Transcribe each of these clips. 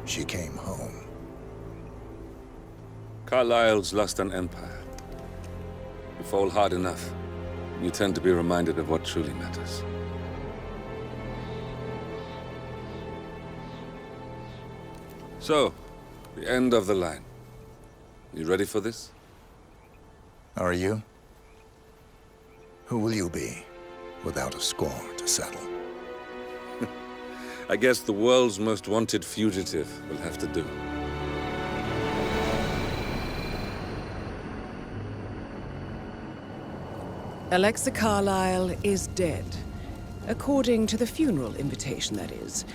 she came home. Carlyle's lost an empire. You fall hard enough, you tend to be reminded of what truly matters. So, the end of the line. You ready for this? Are you? Who will you be, without a score to settle? I guess the world's most wanted fugitive will have to do. Alexa Carlyle is dead. According to the funeral invitation, that is.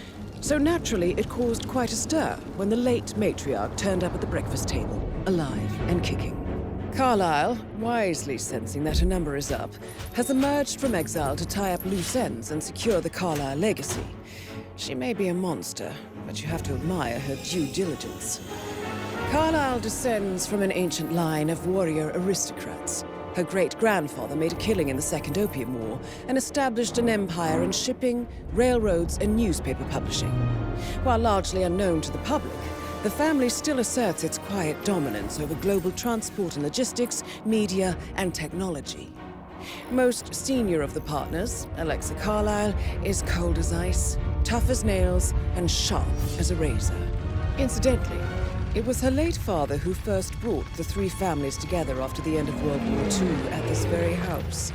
So naturally, it caused quite a stir when the late matriarch turned up at the breakfast table, alive and kicking. Carlyle, wisely sensing that her number is up, has emerged from exile to tie up loose ends and secure the Carlyle legacy. She may be a monster, but you have to admire her due diligence. Carlyle descends from an ancient line of warrior aristocrats. Her great-grandfather made a killing in the Second Opium War and established an empire in shipping, railroads, and newspaper publishing. While largely unknown to the public, the family still asserts its quiet dominance over global transport and logistics, media, and technology. Most senior of the partners, Alexa Carlyle, is cold as ice, tough as nails, and sharp as a razor. Incidentally, it was her late father who first brought the three families together after the end of World War II at this very house,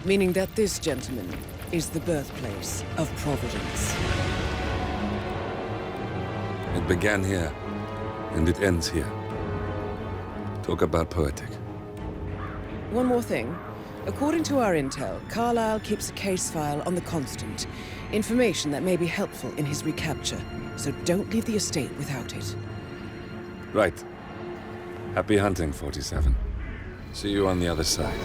meaning that this gentleman is the birthplace of Providence. It began here, and it ends here. Talk about poetic. One more thing. According to our intel, Carlyle keeps a case file on the Constant. Information that may be helpful in his recapture, so don't leave the estate without it. Right. Happy hunting, 47. See you on the other side.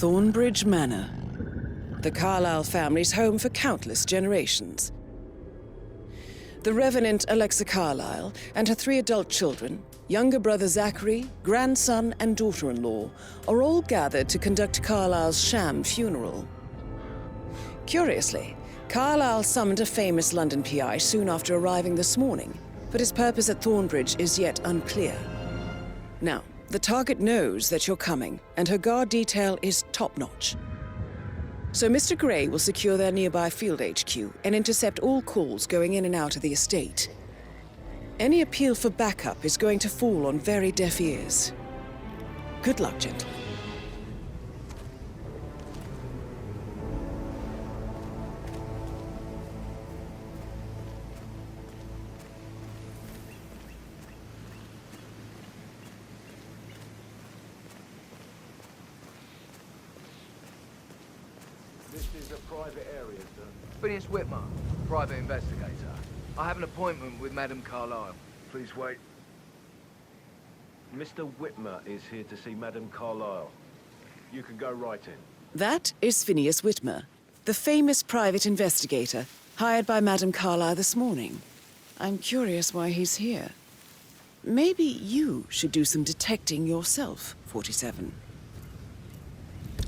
Thornbridge Manor, the Carlyle family's home for countless generations. The Revenant Alexa Carlyle and her 3 adult children, younger brother Zachary, grandson, and daughter-in-law, are all gathered to conduct Carlyle's sham funeral. Curiously, Carlyle summoned a famous London PI soon after arriving this morning, but his purpose at Thornbridge is yet unclear. Now, the target knows that you're coming, and her guard detail is top-notch. So Mr. Gray will secure their nearby field HQ and intercept all calls going in and out of the estate. Any appeal for backup is going to fall on very deaf ears. Good luck, gentlemen. This is a private area, sir. Phineas Whitmer, private investigator. I have an appointment with Madame Carlyle. Please wait. Mr. Whitmer is here to see Madame Carlyle. You can go right in. That is Phineas Whitmer, the famous private investigator hired by Madame Carlyle this morning. I'm curious why he's here. Maybe you should do some detecting yourself, 47.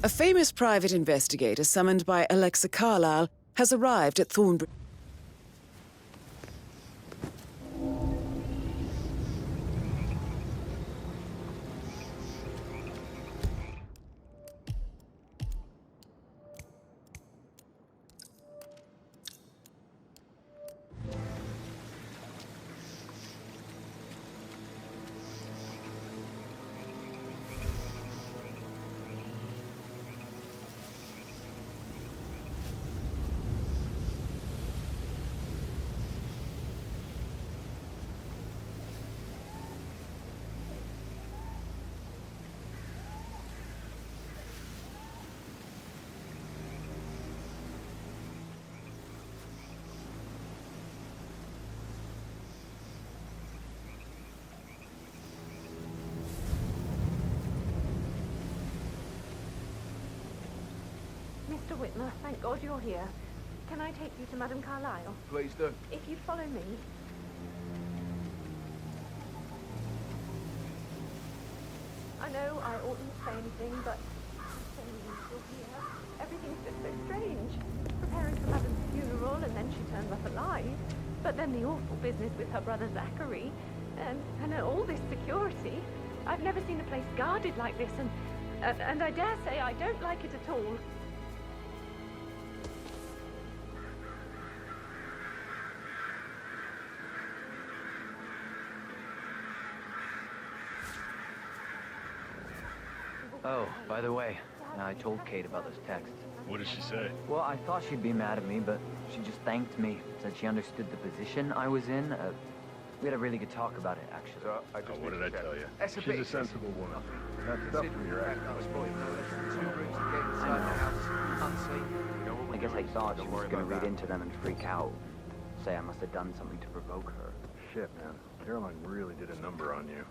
A famous private investigator summoned by Alexa Carlyle has arrived at Thornbridge. Whitmer, thank God you're here. Can I take you to Madame Carlyle? Please do. If you'd follow me. I know I oughtn't say anything, but saying you're here, everything's just so strange. Preparing for Madame's funeral, and then she turns up alive. But then the awful business with her brother Zachary, and all this security. I've never seen a place guarded like this, and I dare say I don't like it at all. Oh, by the way, I told Kate about those texts. What did she say? Well, I thought she'd be mad at me, but she just thanked me. Said she understood the position I was in. We had a really good talk about it, actually. So, what did I tell you? That's She's a sensible woman. That's stuff from your ass. I guess I thought she was going to read into them and freak out. Say I must have done something to provoke her. Shit, man. Caroline really did a number on you.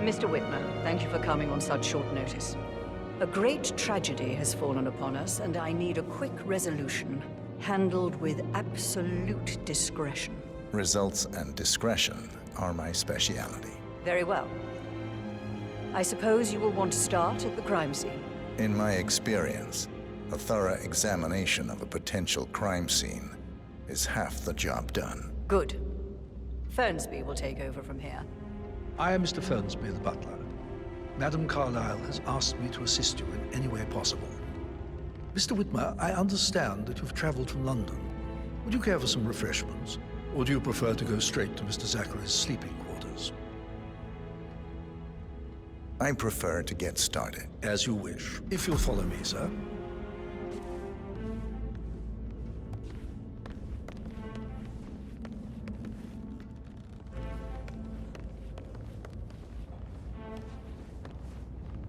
Mr. Whitmer, thank you for coming on such short notice. A great tragedy has fallen upon us, and I need a quick resolution, handled with absolute discretion. Results and discretion are my speciality. Very well. I suppose you will want to start at the crime scene. In my experience, a thorough examination of a potential crime scene is half the job done. Good. Fernsby will take over from here. I am Mr. Fernsby, the butler. Madame Carlyle has asked me to assist you in any way possible. Mr. Whitmer, I understand that you've traveled from London. Would you care for some refreshments? Or do you prefer to go straight to Mr. Zachary's sleeping quarters? I prefer to get started. As you wish. If you'll follow me, sir.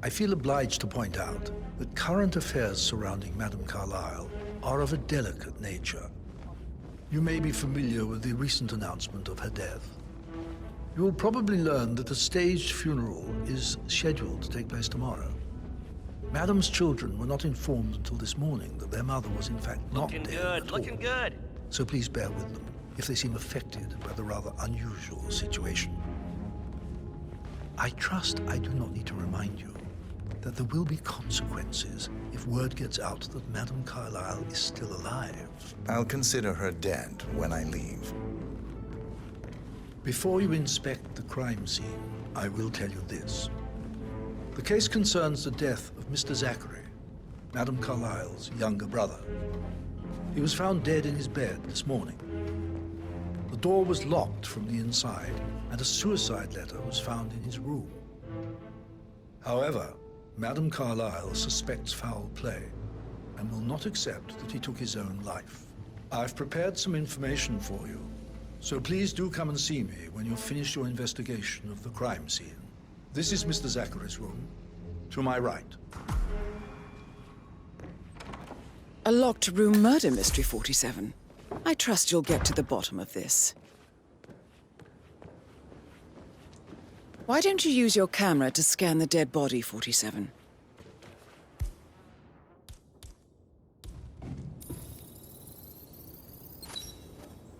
I feel obliged to point out that current affairs surrounding Madame Carlyle are of a delicate nature. You may be familiar with the recent announcement of her death. You will probably learn that a staged funeral is scheduled to take place tomorrow. Madame's children were not informed until this morning that their mother was in fact not dead at all. Looking good. So please bear with them if they seem affected by the rather unusual situation. I trust I do not need to remind you that there will be consequences if word gets out that Madame Carlyle is still alive. I'll consider her dead when I leave. Before you inspect the crime scene, I will tell you this. The case concerns the death of Mr. Zachary, Madame Carlyle's younger brother. He was found dead in his bed this morning. The door was locked from the inside, and a suicide letter was found in his room. However, Madame Carlyle suspects foul play and will not accept that he took his own life. I've prepared some information for you, so please do come and see me when you've finished your investigation of the crime scene. This is Mr. Zachary's room, to my right. A locked room murder mystery, 47. I trust you'll get to the bottom of this. Why don't you use your camera to scan the dead body, 47?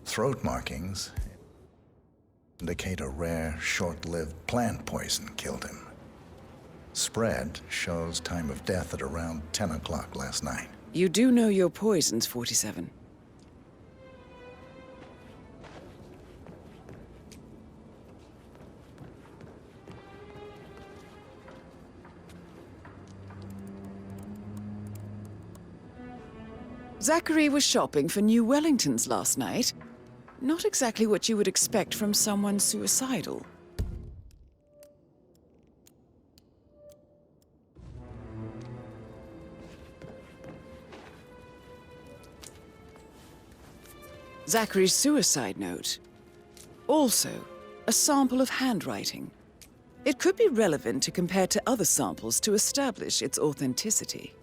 Throat markings indicate a rare, short-lived plant poison killed him. Spread shows time of death at around 10 o'clock last night. You do know your poisons, 47. Zachary was shopping for new Wellingtons last night. Not exactly what you would expect from someone suicidal. Zachary's suicide note. Also, a sample of handwriting. It could be relevant to compare to other samples to establish its authenticity.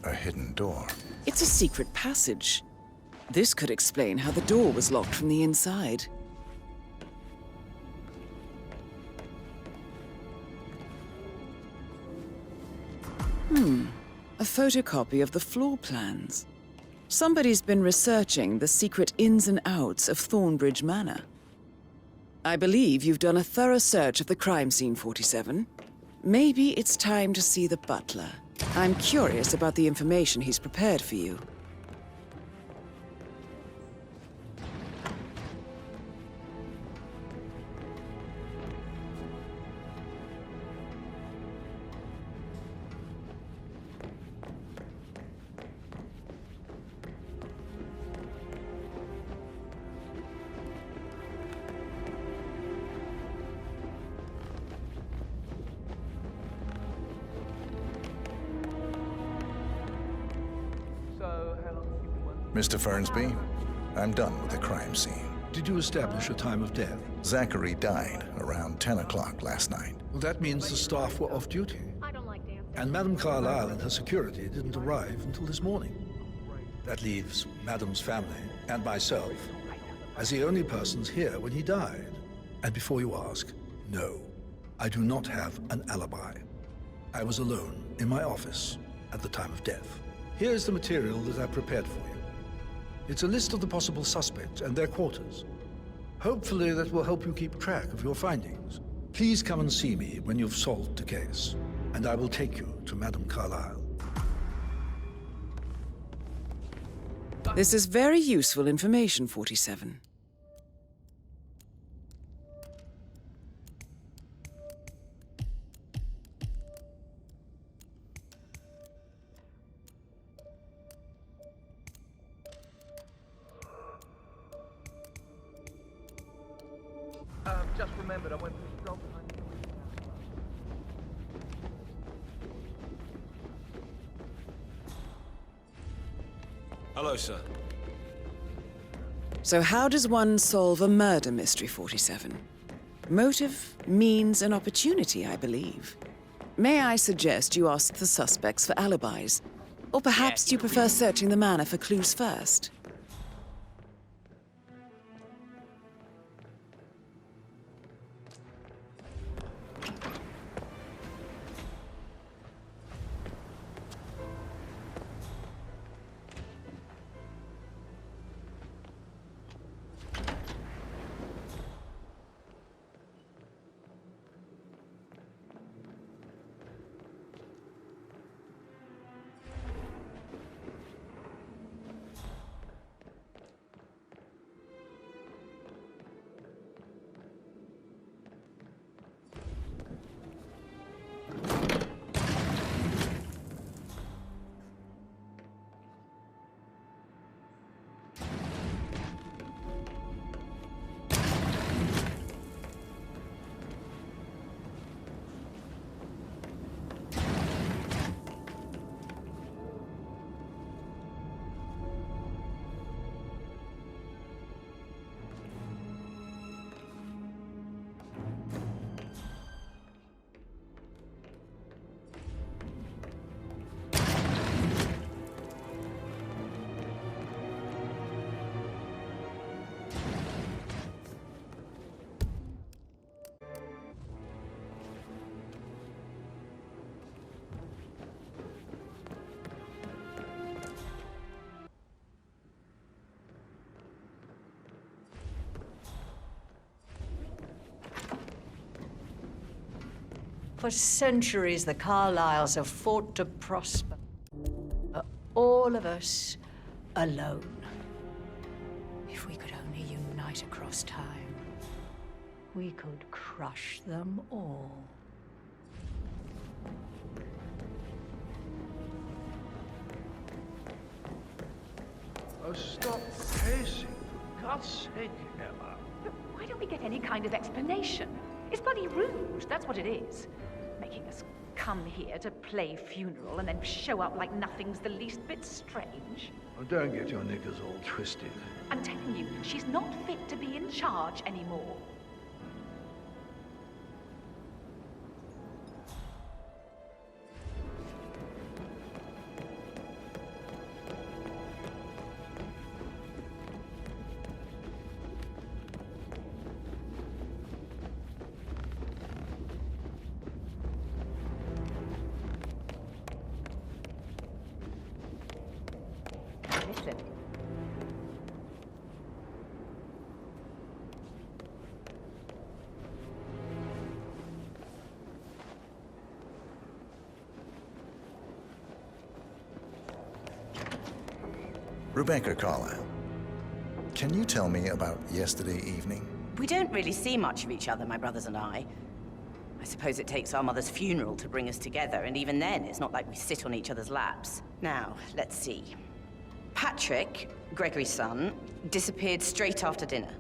A hidden door. It's a secret passage. This could explain how the door was locked from the inside. A photocopy of the floor plans. Somebody's been researching the secret ins and outs of Thornbridge Manor. I believe you've done a thorough search of the crime scene, 47. Maybe it's time to see the butler. I'm curious about the information he's prepared for you. Mr. Fernsby, I'm done with the crime scene. Did you establish a time of death? Zachary died around 10 o'clock last night. Well, that means the staff were off duty. And Madame Carlyle and her security didn't arrive until this morning. That leaves Madame's family and myself as the only persons here when he died. And before you ask, no, I do not have an alibi. I was alone in my office at the time of death. Here's the material that I prepared for you. It's a list of the possible suspects and their quarters. Hopefully that will help you keep track of your findings. Please come and see me when you've solved the case, and I will take you to Madame Carlyle. This is very useful information, 47. Just remembered I went for a stroll behind the Hello, sir. So how does one solve a murder mystery, 47? Motive, means, and opportunity, I believe. May I suggest you ask the suspects for alibis? Or perhaps you prefer searching the manor for clues first? For centuries, the Carlyles have fought to prosper. But all of us alone. If we could only unite across time, we could crush them all. Oh, stop pacing, for God's sake, Emma. But why don't we get any kind of explanation? It's bloody rude, that's what it is. Making us come here to play funeral and then show up like nothing's the least bit strange. Oh, don't get your knickers all twisted. I'm telling you, she's not fit to be in charge anymore. Listen. Rebecca Carlyle, can you tell me about yesterday evening? We don't really see much of each other, my brothers and I. I suppose it takes our mother's funeral to bring us together, and even then, it's not like we sit on each other's laps. Now, let's see. Patrick, Gregory's son, disappeared straight after dinner.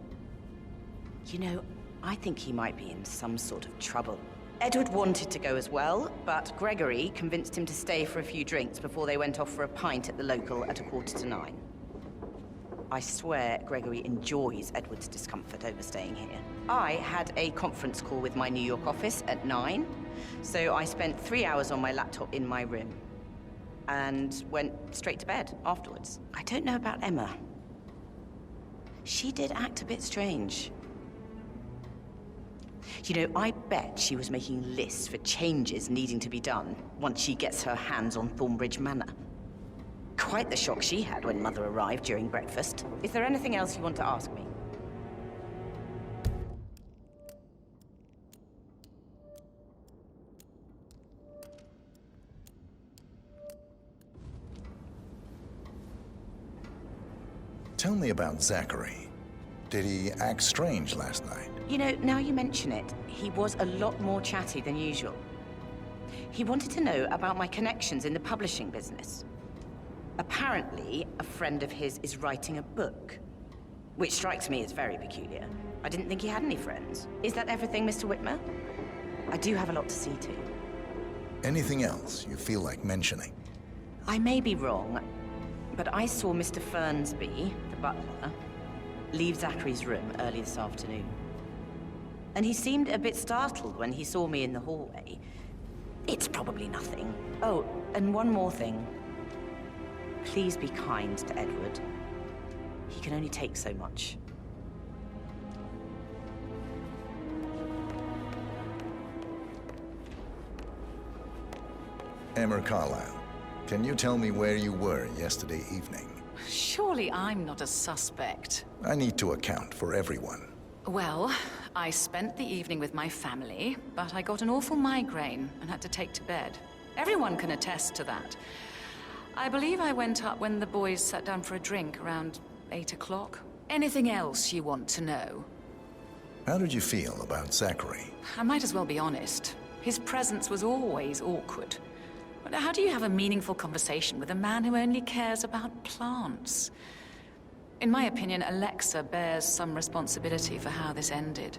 You know, I think he might be in some sort of trouble. Edward wanted to go as well, but Gregory convinced him to stay for a few drinks before they went off for a pint at the local at 8:45. I swear Gregory enjoys Edward's discomfort over staying here. I had a conference call with my New York office at 9, so I spent 3 hours on my laptop in my room and went straight to bed afterwards. I don't know about Emma. She did act a bit strange. You know, I bet she was making lists for changes needing to be done once she gets her hands on Thornbridge Manor. Quite the shock she had when Mother arrived during breakfast. Is there anything else you want to ask me? Tell me about Zachary. Did he act strange last night? You know, now you mention it, he was a lot more chatty than usual. He wanted to know about my connections in the publishing business. Apparently, a friend of his is writing a book, which strikes me as very peculiar. I didn't think he had any friends. Is that everything, Mr. Whitmer? I do have a lot to see to. Anything else you feel like mentioning? I may be wrong, but I saw Mr. Fernsby, the butler, leave Zachary's room early this afternoon. And he seemed a bit startled when he saw me in the hallway. It's probably nothing. Oh, and one more thing. Please be kind to Edward. He can only take so much. Emma Carlyle, can you tell me where you were yesterday evening? Surely I'm not a suspect. I need to account for everyone. Well, I spent the evening with my family, but I got an awful migraine and had to take to bed. Everyone can attest to that. I believe I went up when the boys sat down for a drink around 8 o'clock. Anything else you want to know? How did you feel about Zachary? I might as well be honest. His presence was always awkward. But how do you have a meaningful conversation with a man who only cares about plants? In my opinion, Alexa bears some responsibility for how this ended.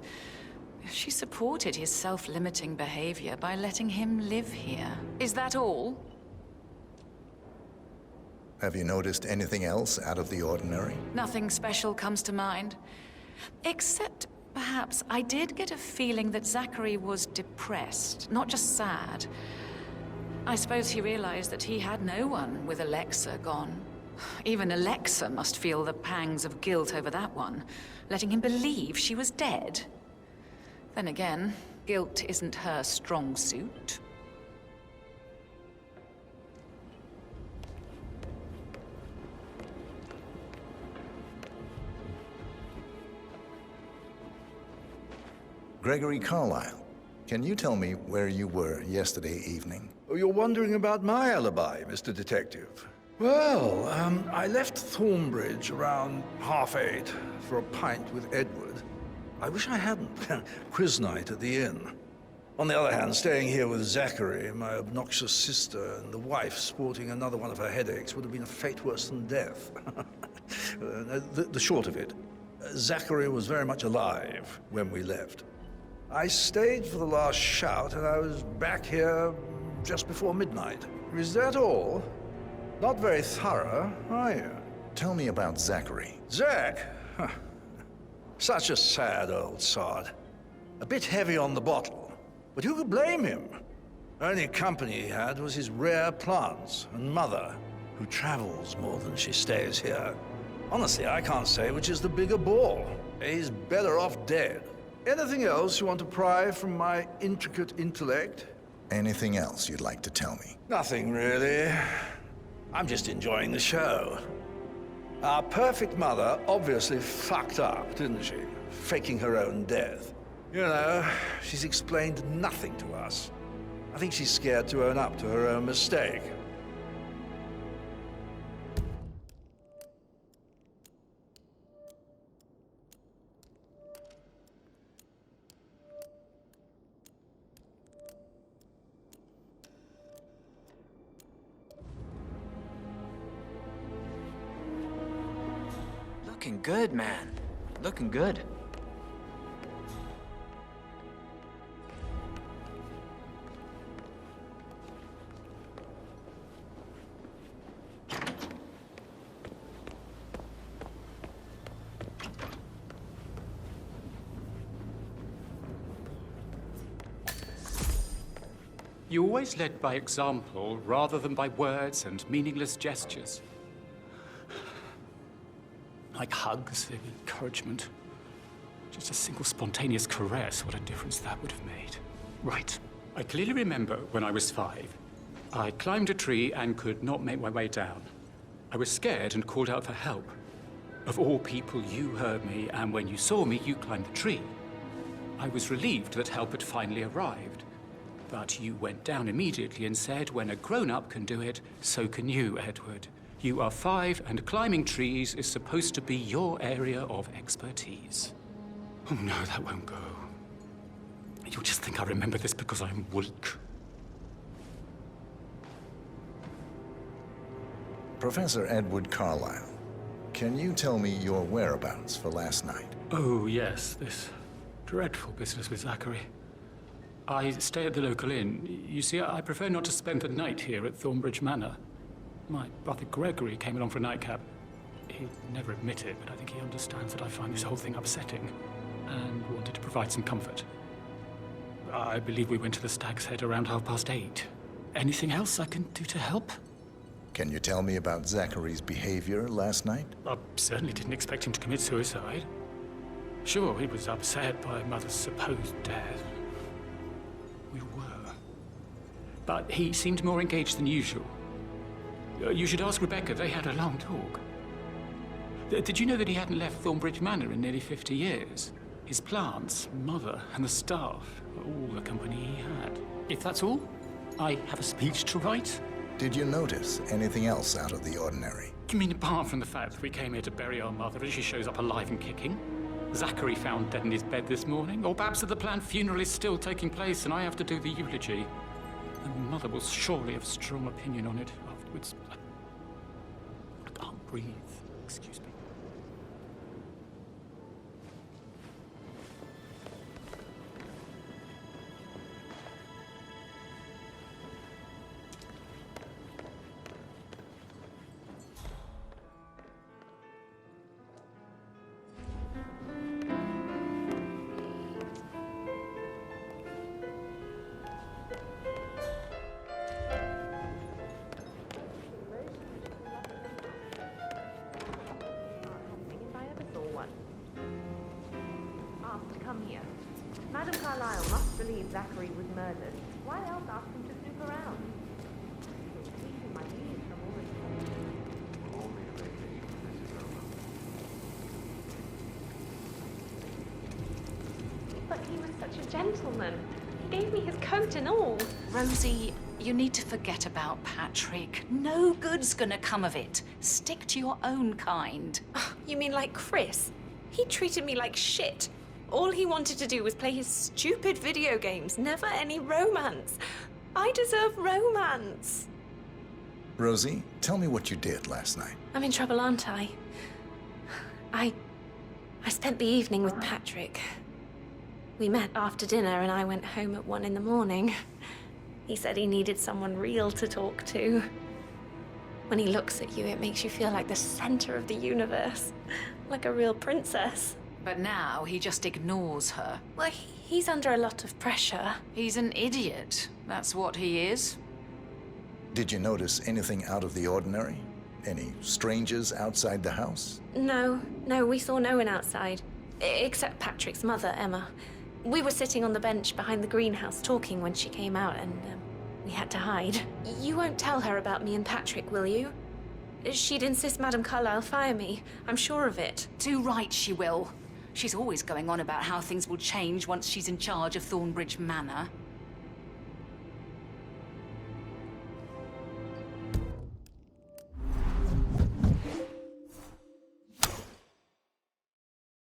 She supported his self-limiting behavior by letting him live here. Is that all? Have you noticed anything else out of the ordinary? Nothing special comes to mind. Except, perhaps, I did get a feeling that Zachary was depressed, not just sad. I suppose he realized that he had no one with Alexa gone. Even Alexa must feel the pangs of guilt over that one, letting him believe she was dead. Then again, guilt isn't her strong suit. Gregory Carlyle, can you tell me where you were yesterday evening? Oh, you're wondering about my alibi, Mr. Detective. Well, I left Thornbridge around 8:30 for a pint with Edward. I wish I hadn't. Quiz night at the inn. On the other hand, staying here with Zachary, my obnoxious sister, and the wife sporting another one of her headaches would have been a fate worse than death. The short of it, Zachary was very much alive when we left. I stayed for the last shout, and I was back here just before midnight. Is that all? Not very thorough, are you? Tell me about Zachary. Zach? Huh. Such a sad old sod. A bit heavy on the bottle, but who could blame him? Only company he had was his rare plants and Mother, who travels more than she stays here. Honestly, I can't say which is the bigger ball. He's better off dead. Anything else you want to pry from my intricate intellect? Anything else you'd like to tell me? Nothing, really. I'm just enjoying the show. Our perfect mother obviously fucked up, didn't she? Faking her own death. You know, she's explained nothing to us. I think she's scared to own up to her own mistake. Looking good, man. Looking good. You always led by example rather than by words and meaningless gestures. Like hugs, encouragement. Just a single spontaneous caress, what a difference that would have made. Right. I clearly remember when I was 5. I climbed a tree and could not make my way down. I was scared and called out for help. Of all people, you heard me, and when you saw me, you climbed the tree. I was relieved that help had finally arrived. But you went down immediately and said, when a grown-up can do it, so can you, Edward. You are 5, and climbing trees is supposed to be your area of expertise. Oh no, that won't go. You'll just think I remember this because I'm weak. Professor Edward Carlyle, can you tell me your whereabouts for last night? Oh yes, this dreadful business with Zachary. I stay at the local inn. You see, I prefer not to spend the night here at Thornbridge Manor. My brother Gregory came along for a nightcap. He'd never admit it, but I think he understands that I find this whole thing upsetting and wanted to provide some comfort. I believe we went to the Stag's Head around 8:30. Anything else I can do to help? Can you tell me about Zachary's behavior last night? I certainly didn't expect him to commit suicide. Sure, he was upset by Mother's supposed death. We were. But he seemed more engaged than usual. You should ask Rebecca. They had a long talk. Did you know that he hadn't left Thornbridge Manor in nearly 50 years? His plants, Mother, and the staff were all the company he had. If that's all, I have a speech to write. Did you notice anything else out of the ordinary? You mean apart from the fact that we came here to bury our mother and she shows up alive and kicking? Zachary found dead in his bed this morning? Or perhaps that the planned funeral is still taking place and I have to do the eulogy? And Mother will surely have a strong opinion on it afterwards. I can't breathe. Excuse me. Madam Carlyle must believe Zachary was murdered. Why else ask him to snoop around? Keeping my leaves from all But he was such a gentleman. He gave me his coat and all. Rosie, you need to forget about Patrick. No good's gonna come of it. Stick to your own kind. Oh, you mean like Chris? He treated me like shit. All he wanted to do was play his stupid video games, never any romance. I deserve romance. Rosie, tell me what you did last night. I'm in trouble, aren't I? I spent the evening with Patrick. We met after dinner and I went home at 1 in the morning. He said he needed someone real to talk to. When he looks at you, it makes you feel like the center of the universe, like a real princess. But now he just ignores her. Well, he's under a lot of pressure. He's an idiot. That's what he is. Did you notice anything out of the ordinary? Any strangers outside the house? No, we saw no one outside. Except Patrick's mother, Emma. We were sitting on the bench behind the greenhouse talking when she came out and we had to hide. You won't tell her about me and Patrick, will you? She'd insist Madam Carlyle fire me. I'm sure of it. Too right she will. She's always going on about how things will change once she's in charge of Thornbridge Manor.